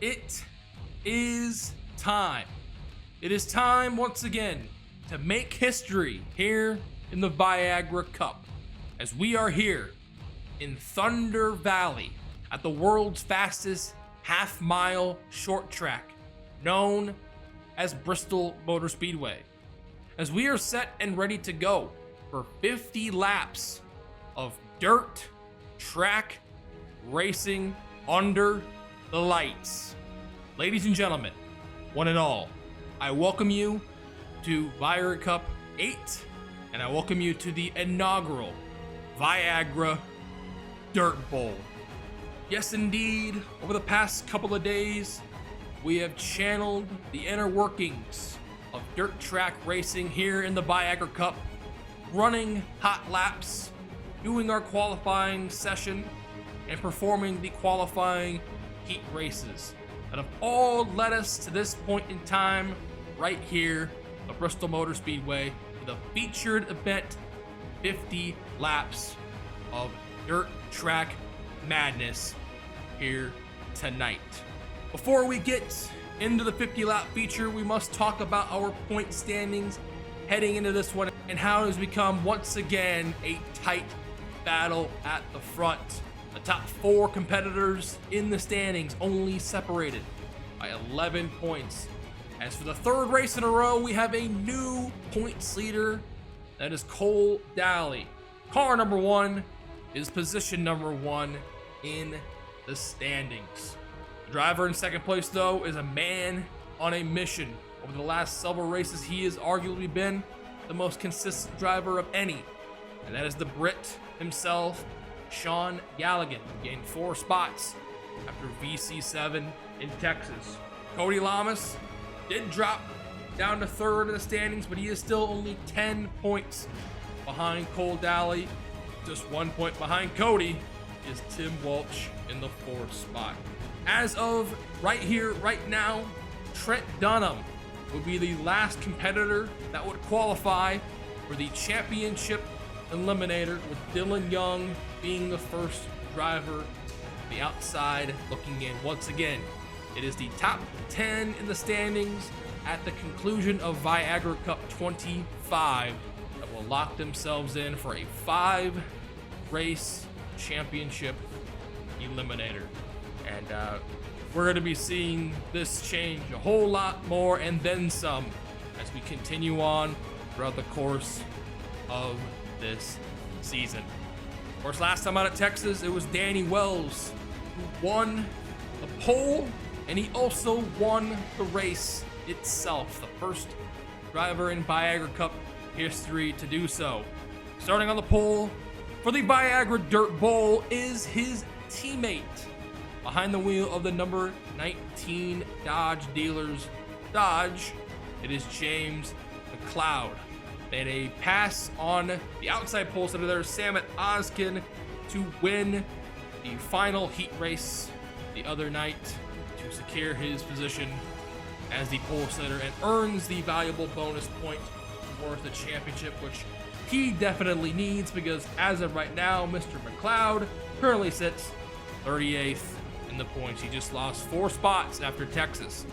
It is time. It is time once again to make history here in the Viagra Cup, as we are here in Thunder Valley at the world's fastest half-mile short track, known as Bristol Motor Speedway, as we are set and ready to go for 50 laps of dirt track racing under the lights. Ladies and gentlemen, one and all, I welcome you to Viagra Cup 8, and I welcome you to the inaugural Viagra Dirt Bowl. Yes, indeed, over the past couple of days, we have channeled the inner workings of dirt track racing here in the Viagra Cup, running hot laps, doing our qualifying session, and performing the qualifying heat races that have all led us to this point in time right here at Bristol Motor Speedway for the featured event, 50 laps of dirt track madness here tonight. Before we get into the 50 lap feature, we must talk about our point standings heading into this one and how it has become once again a tight battle at the front. The top 4 competitors in the standings only separated by 11 points. As for the third race in a row, we have a new points leader. That is Cole Daly. Car number 1 is position number 1 in the standings. The driver in second place, though, is a man on a mission. Over the last several races, he has arguably been the most consistent driver of any, and that is the Brit himself, Sean Galligan, who gained 4 spots after VC7 in Texas. Cody Lamas did drop down to third in the standings, but he is still only 10 points behind Cole Daly. Just 1 point behind Cody is Tim Welch in the 4th spot. As of right here, right now, Trent Dunham would be the last competitor that would qualify for the championship eliminator, with Dylan Young being the first driver on the outside looking in. Once again, it is the top 10 in the standings at the conclusion of Viagra Cup 25 that will lock themselves in for a 5-race championship eliminator. And we're going to be seeing this change a whole lot more and then some as we continue on throughout the course of this season. Of course, last time out at Texas, it was Danny Wells who won the pole, and he also won the race itself, the first driver in Viagra Cup history to do so. Starting on the pole for the Viagra Dirt Bowl is his teammate behind the wheel of the number 19 Dodge dealers Dodge. It is James McLeod. They had a pass on the outside pole sitter there, Samet Ozkin, to win the final heat race the other night to secure his position as the pole sitter and earns the valuable bonus point worth the championship, which he definitely needs, because as of right now, Mr. McLeod currently sits 38th in the points. He just lost 4 spots after Texas.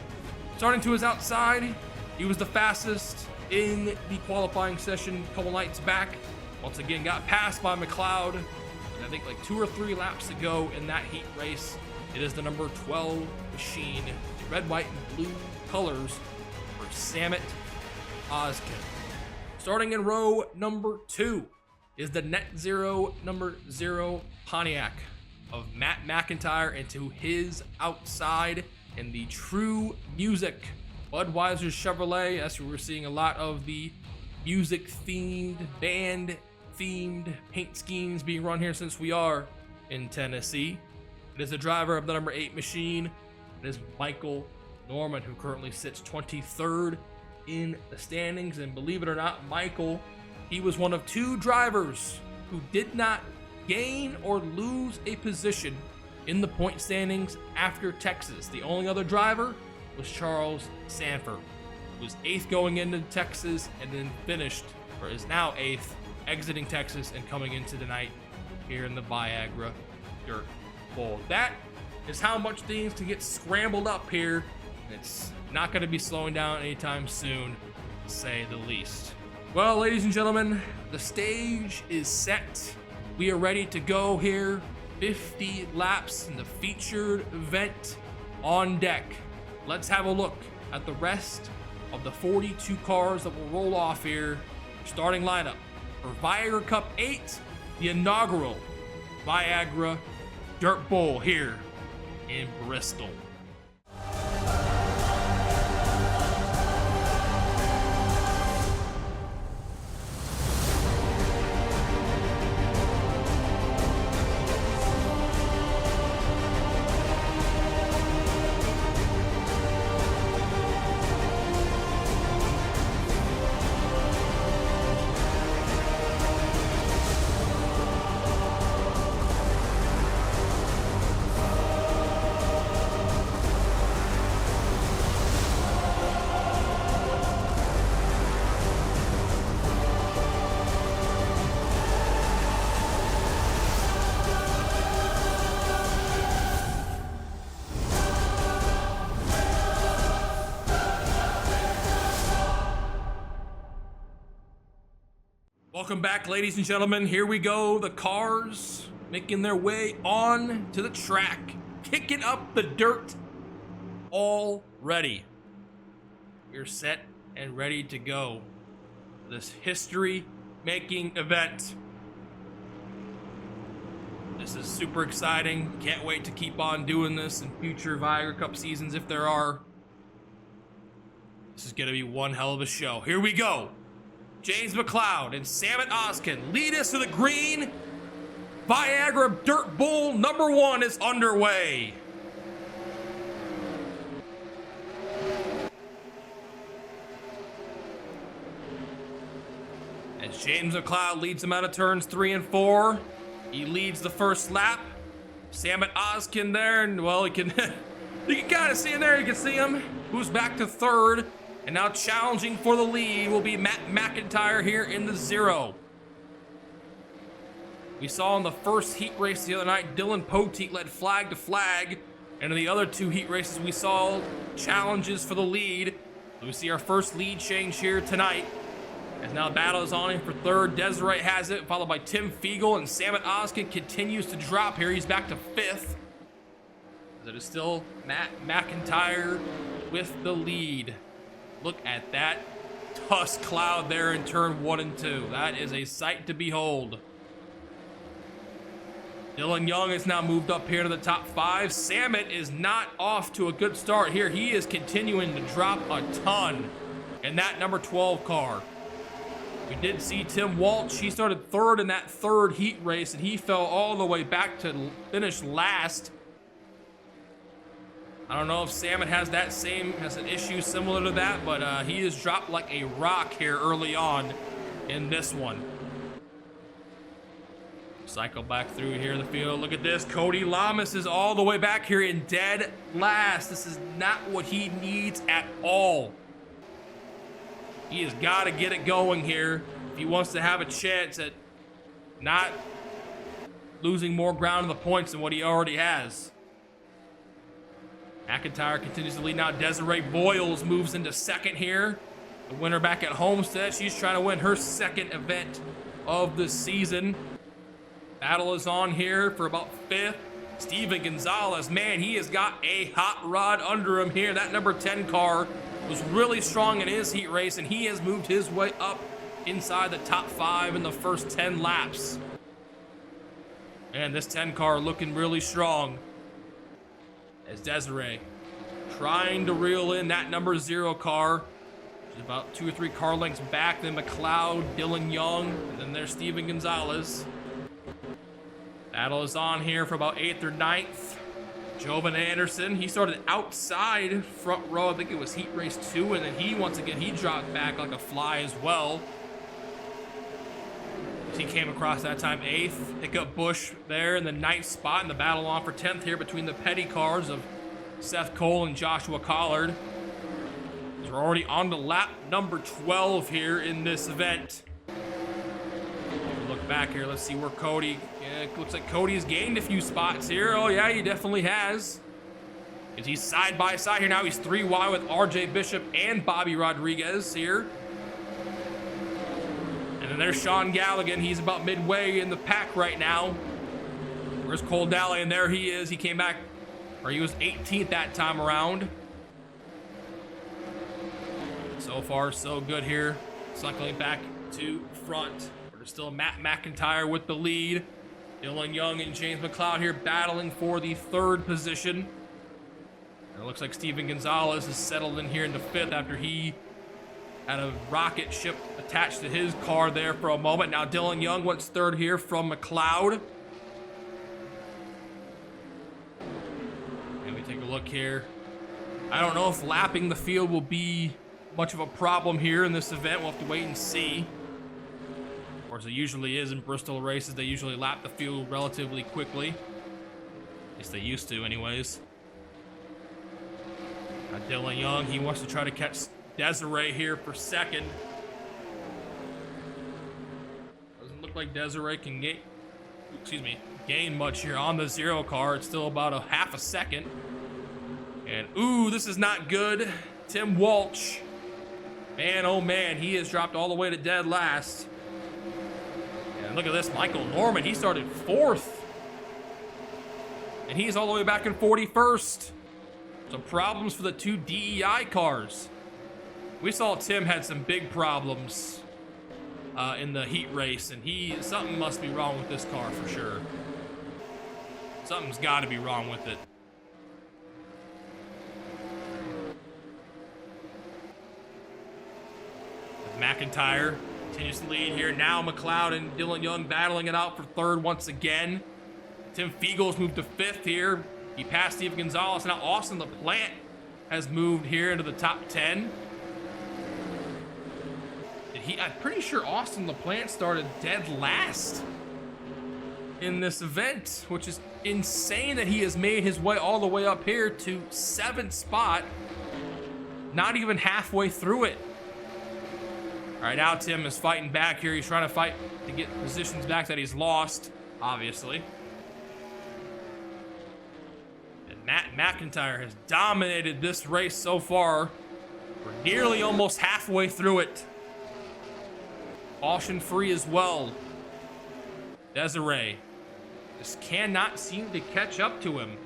Starting to his outside, he was the fastest in the qualifying session a couple nights back. Once again, got passed by McLeod. I think like 2 or 3 laps to go in that heat race. It is the number 12 machine, the red, white, and blue colors for Samet Ozkin. Starting in row number 2 is the Net Zero number 0 Pontiac of Matt McIntyre, and to his outside in the True Music Budweiser Chevrolet. That's where we're seeing a lot of the music-themed, band-themed paint schemes being run here since we are in Tennessee. It is the driver of the number 8 machine. It is Michael Norman, who currently sits 23rd in the standings. And believe it or not, Michael, he was one of 2 drivers who did not gain or lose a position in the point standings after Texas. The only other driver was Charles Sanford, who was 8th going into Texas and then finished, or is now 8th, exiting Texas and coming into tonight here in the Viagra Dirt Bowl. That is how much things can get scrambled up here. It's not going to be slowing down anytime soon, to say the least. Well, ladies and gentlemen, the stage is set. We are ready to go here. 50 laps in the featured event on deck. Let's have a look at the rest of the 42 cars that will roll off here. Starting lineup for Viagra Cup 8, the inaugural Viagra Dirt Bowl here in Bristol. Welcome back, ladies and gentlemen. Here we go. The cars making their way on to the track, kicking up the dirt already. We're set and ready to go. This history-making event. This is super exciting. Can't wait to keep on doing this in future Viagra Cup seasons if there are. This is going to be one hell of a show. Here we go. James McLeod and Samet Oskin lead us to the green. Viagra Dirt Bowl number 1 is underway. As James McLeod leads them out of turns 3 and 4, he leads the first lap. Samet Oskin there, and well, you can kind of see him there. You can see him. Moves back to third. And now challenging for the lead will be Matt McIntyre here in the 0. We saw in the first heat race the other night, Dylan Poteet led flag to flag. And in the other 2 heat races, we saw challenges for the lead. So we see our first lead change here tonight. As now battle is on him for third. Desiree has it, followed by Tim Fiegel. And Samet Oskin continues to drop here. He's back to 5th. It is still Matt McIntyre with the lead. Look at that dust cloud there in turn 1 and 2. That is a sight to behold. Dylan Young has now moved up here to the top 5. Samet is not off to a good start here. He is continuing to drop a ton in that number 12 car. We did see Tim Walsh. He started third in that third heat race, and he fell all the way back to finish last. I don't know if Samet has an issue similar to that, but he has dropped like a rock here early on in this one. Cycle back through here the field. Look at this. Cody Lamas is all the way back here in dead last. This is not what he needs at all. He has got to get it going here if he wants to have a chance at not losing more ground in the points than what he already has. McIntyre continues to lead now. Desiree Boyles moves into second here. The winner back at Homestead. She's trying to win her second event of the season. Battle is on here for about 5th. Steven Gonzalez, man, he has got a hot rod under him here. That number 10 car was really strong in his heat race, and he has moved his way up inside the top 5 in the first 10 laps. And this 10 car looking really strong. As Desiree trying to reel in that number 0 car. She's about 2 or 3 car lengths back. Then McLeod, Dylan Young, and then there's Steven Gonzalez. Battle is on here for about 8th or 9th. Jovan Anderson, he started outside front row. I think it was heat race 2, and then he dropped back like a fly as well. He came across that time 8th. Hiccup Bush there in the 9th spot, in the battle on for 10th here between the petty cars of Seth Cole and Joshua Collard. So we're already on to lap number 12 here in this event. Look back here. Let's see where Cody, yeah, it looks like Cody has gained a few spots here. Oh yeah, he definitely has. Because he's side by side here now. He's 3 wide with RJ Bishop and Bobby Rodriguez here. And then there's Sean Galligan. He's about midway in the pack right now. Where's Cole Daly? And there he is. He came back, or he was 18th that time around. So far, so good here. Cycling back to front. There's still Matt McIntyre with the lead. Dylan Young and James McLeod here battling for the 3rd position. And it looks like Steven Gonzalez is settled in here in the 5th after he had a rocket ship attached to his car there for a moment. Now Dylan Young wants 3rd here from McLeod. And we take a look here. I don't know if lapping the field will be much of a problem here in this event. We'll have to wait and see. Of course, it usually is in Bristol races. They usually lap the field relatively quickly. At least they used to anyways. Dylan Young, he wants to try to catch Desiree here for 2nd. Doesn't look like Desiree can gain much here on the 0 car. It's still about a half a second. And ooh, this is not good. Tim Walsh. Man, oh man, he has dropped all the way to dead last. And look at this, Michael Norman, he started 4th. And he's all the way back in 41st. Some problems for the 2 DEI cars. We saw Tim had some big problems in the heat race, and something must be wrong with this car for sure. Something's got to be wrong with it. McIntyre continues to lead here. Now McLeod and Dylan Young battling it out for 3rd once again. Tim Fiegel's moved to 5th here. He passed Steve Gonzalez. Now Austin LaPlante has moved here into the top 10. I'm pretty sure Austin LaPlante started dead last in this event, which is insane that he has made his way all the way up here to 7th spot, not even halfway through it. All right, now Tim is fighting back here. He's trying to fight to get positions back that he's lost, obviously. And Matt McIntyre has dominated this race so far. We're nearly almost halfway through it. Caution free as well. Desiree just cannot seem to catch up to him.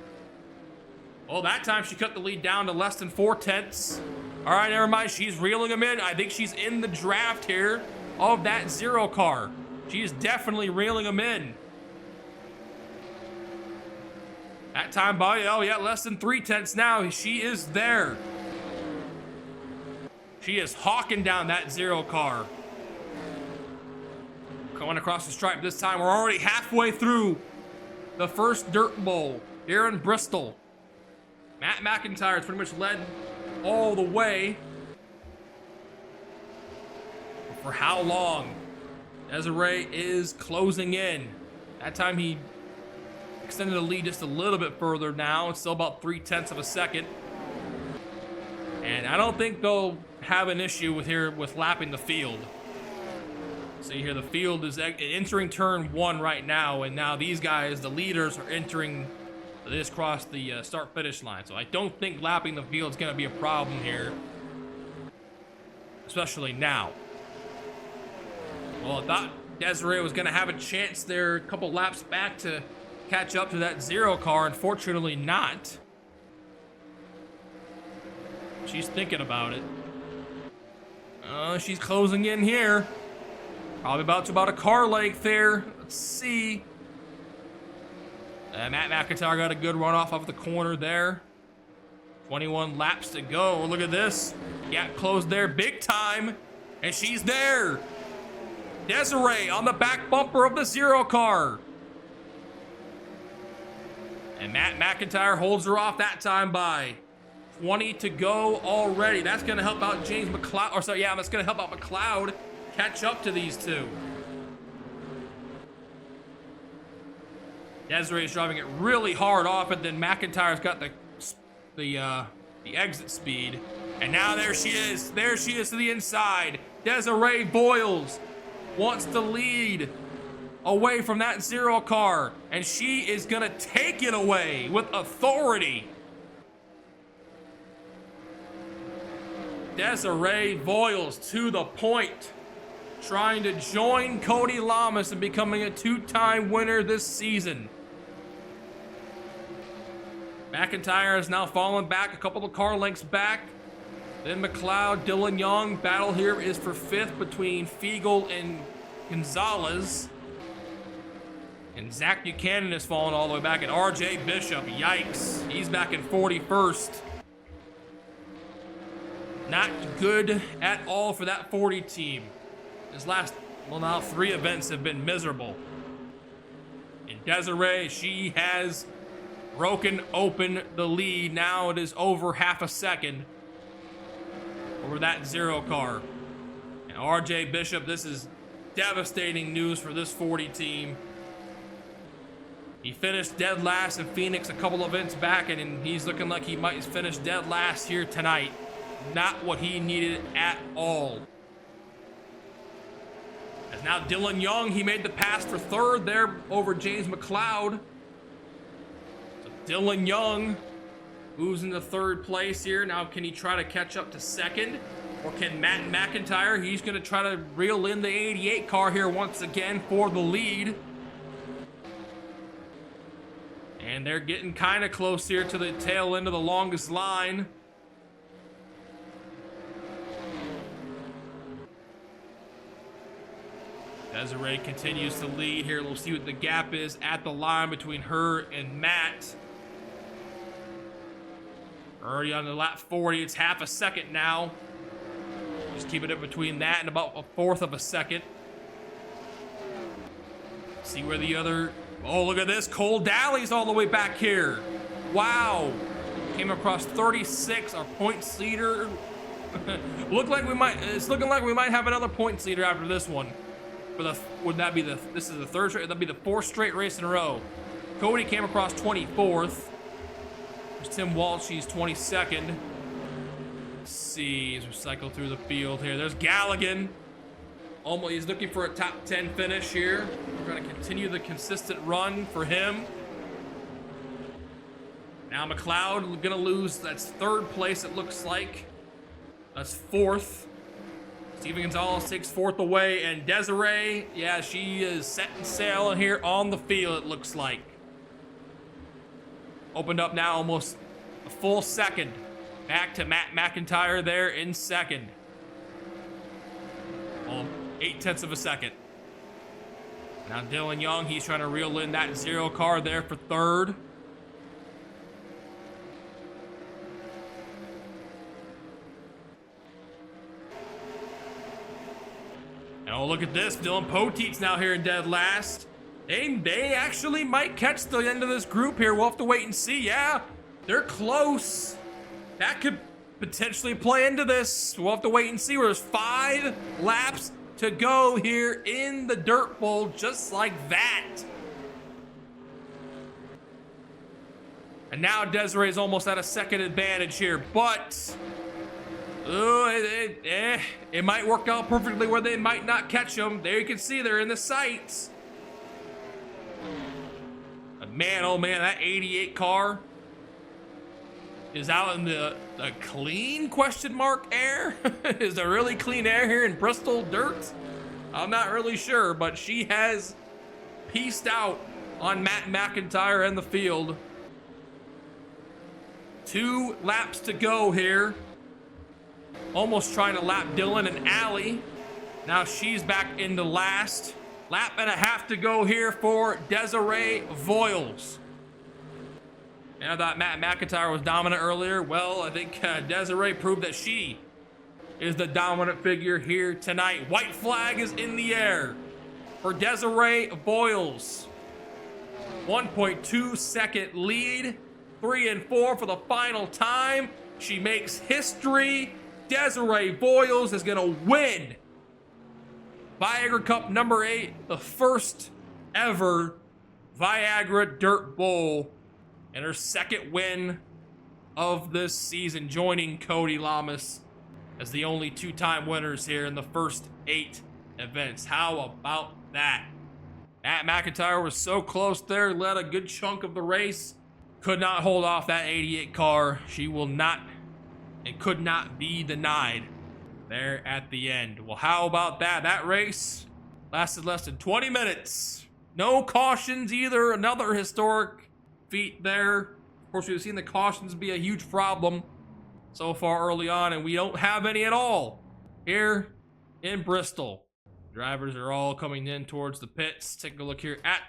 Well, that time she cut the lead down to less than 4/10. All right, never mind. She's reeling him in. I think she's in the draft here of that 0 car. She is definitely reeling him in. That time by, oh yeah, less than 3/10 now. She is there. She is hawking down that 0 car. Going across the stripe this time. We're already halfway through the first Dirt Bowl here in Bristol. Matt McIntyre has pretty much led all the way. But for how long? Desiree is closing in. That time he extended the lead just a little bit further now. It's still about 3/10 of a second. And I don't think they'll have an issue with lapping the field. See here, the field is entering turn 1 right now, and now these guys, the leaders, are entering this across the start-finish line. So I don't think lapping the field is going to be a problem here, especially now. Well, I thought Desiree was going to have a chance there a couple laps back to catch up to that 0 car. Unfortunately not. She's thinking about it. She's closing in here. Probably about a car length there. Let's see. Matt McIntyre got a good run off the corner there. 21 laps to go. Look at this. Gap closed there big time. And she's there. Desiree on the back bumper of the 0 car. And Matt McIntyre holds her off that time by 20 to go already. That's going to help out James McLeod. Or sorry, yeah, that's going to help out McLeod catch up to these two. Desiree's driving it really hard off it. Then McIntyre's got the exit speed. And now there she is. There she is to the inside. Desiree Boyles wants to lead. away from that 0 car, and she is gonna take it away with authority. Desiree Voiles to the point, trying to join Cody Lamas in becoming a 2-time winner this season. McIntyre has now fallen back a couple of car lengths back. Then McLeod, Dylan Young. Battle here is for 5th between Fiegel and Gonzalez. And Zach Buchanan has fallen all the way back. And RJ Bishop, yikes. He's back in 41st. Not good at all for that 40 team. His last, well, now 3 events have been miserable. And Desiree, she has broken open the lead. Now it is over half a second over that 0 car. And RJ Bishop, this is devastating news for this 40 team. He finished dead last in Phoenix a couple of events back, and he's looking like he might finish dead last here tonight. Not what he needed at all. As now Dylan Young, he made the pass for 3rd there over James McLeod. So Dylan Young moves into 3rd place here. Now can he try to catch up to 2nd? Or can Matt McIntyre, he's going to try to reel in the 88 car here once again for the lead. And they're getting kind of close here to the tail end of the longest line. Desiree continues to lead here. We'll see what the gap is at the line between her and Matt. Already on the lap 40. It's half a second now. Just keeping it between that and about 1/4 of a second. See where the other... Oh, look at this. Cole Daly's all the way back here. Wow. Came across 36, our points leader. It's looking like we might have another points leader after this one. Would that be this is the 3rd straight? That'd be the 4th straight race in a row. Cody came across 24th. There's Tim Walsh, he's 22nd. Let's see, as we cycle through the field here. There's Galligan. Almost, he's looking for a top 10 finish here. We're gonna continue the consistent run for him. Now McLeod gonna lose, that's 3rd place it looks like. That's 4th. Steven Gonzalez takes 4th away, and Desiree, yeah, she is setting sail here on the field, it looks like. Opened up now almost a full second. Back to Matt McIntyre there in 2nd. 0.8 of a second. Now Dylan Young, he's trying to reel in that 0 car there for 3rd. Oh, look at this. Dylan Poteet's now here in dead last. They actually might catch the end of this group here. We'll have to wait and see. Yeah, they're close. That could potentially play into this. We'll have to wait and see. There's 5 laps to go here in the Dirt Bowl, just like that. And now Desiree is almost at a 2nd advantage here, but... it might work out perfectly where they might not catch them. There you can see they're in the sights. But man, oh man, that 88 car is out in the clean question mark air. Is there really clean air here in Bristol dirt? I'm not really sure, but she has pieced out on Matt McIntyre and the field. 2 laps to go here. Almost trying to lap Dylan and Allie. Now she's back into last. Lap and a half to go here for Desiree Voiles. And I thought Matt McIntyre was dominant earlier. Well, I think Desiree proved that she is the dominant figure here tonight. White flag is in the air for Desiree Voiles. 1.2 second lead. 3 and 4 for the final time. She makes history. Desiree Voiles is going to win Viagra Cup number 8, the first ever Viagra Dirt Bowl, and her 2nd win of this season, joining Cody Lamas as the only 2-time winners here in the first 8 events. How about that? Matt McIntyre was so close there, led a good chunk of the race. Could not hold off that 88 car. She will not and could not be denied there at the end. Well, how about that? That race lasted less than 20 minutes. No cautions either. Another historic feat there. Of course, we've seen the cautions be a huge problem so far early on, and we don't have any at all here in Bristol. Drivers are all coming in towards the pits. Take a look here at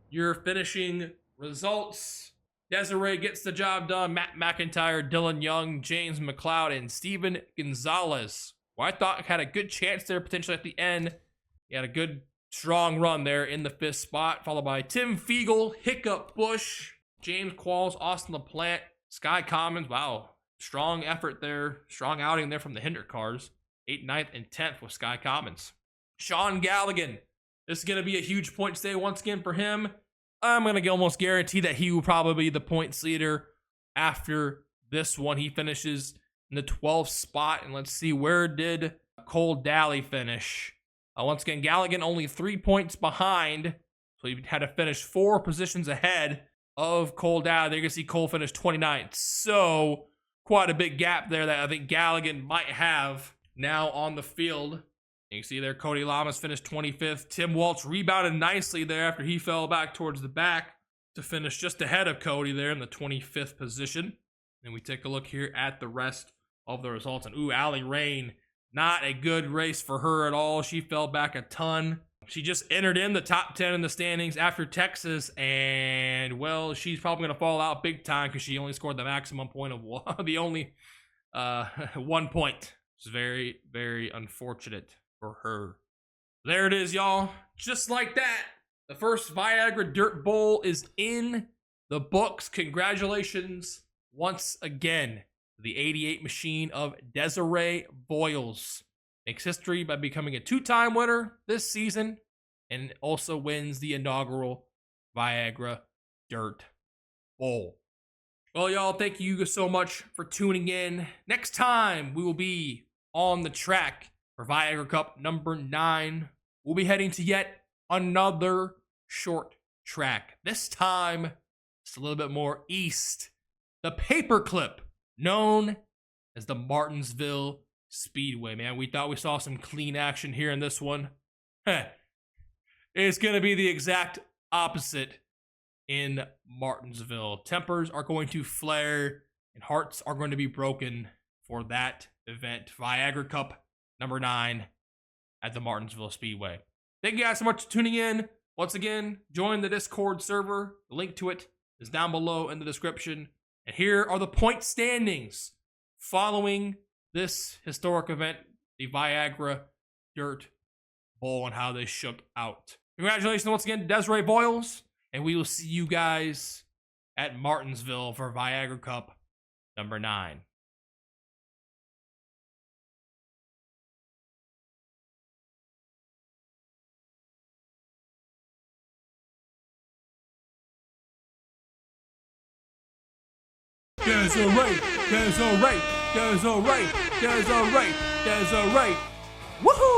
your finishing results. Desiree gets the job done. Matt McIntyre, Dylan Young, James McLeod, and Steven Gonzalez, who I thought had a good chance there potentially at the end. He had a good, strong run there in the 5th spot, followed by Tim Fiegel, Hiccup Bush, James Qualls, Austin LaPlante, Sky Commons. Wow, strong effort there. Strong outing there from the Hinder cars. 8th, 9th, and 10th with Sky Commons. Sean Galligan. This is going to be a huge point stay once again for him. I'm going to almost guarantee that he will probably be the points leader after this one. He finishes in the 12th spot. And let's see, where did Cole Daly finish? Once again, Galligan only 3 points behind. So he had to finish 4 positions ahead of Cole Daly. There you can see Cole finished 29th. So quite a big gap there that I think Galligan might have now on the field. You can see there, Cody Lamas finished 25th. Tim Waltz rebounded nicely there after he fell back towards the back to finish just ahead of Cody there in the 25th position. And we take a look here at the rest of the results. And Allie Rain, not a good race for her at all. She fell back a ton. She just entered in the top 10 in the standings after Texas. And, well, she's probably going to fall out big time because she only scored the maximum point of the only 1 point. It's very, very unfortunate for her. There it is, y'all. Just like that, the first Viagra Dirt Bowl is in the books. Congratulations once again to the 88 machine of Desiree Boyles. Makes history by becoming a 2-time winner this season and also wins the inaugural Viagra Dirt Bowl. Well, y'all, thank you so much for tuning in. Next time, we will be on the track for Viagra Cup number 9. We'll be heading to yet another short track. This time, just a little bit more east. The Paperclip, known as the Martinsville Speedway. Man, we thought we saw some clean action here in this one. It's going to be the exact opposite in Martinsville. Tempers are going to flare and hearts are going to be broken for that event. Viagra Cup number 9 at the Martinsville Speedway. Thank you guys so much for tuning in. Once again, join the Discord server. The link to it is down below in the description. And here are the point standings following this historic event, the Viagra Dirt Bowl, and how they shook out. Congratulations once again to Desiree Boyles, and we will see you guys at Martinsville for Viagra Cup number 9. Desiree, Desiree, Desiree, Desiree, Desiree. Woohoo!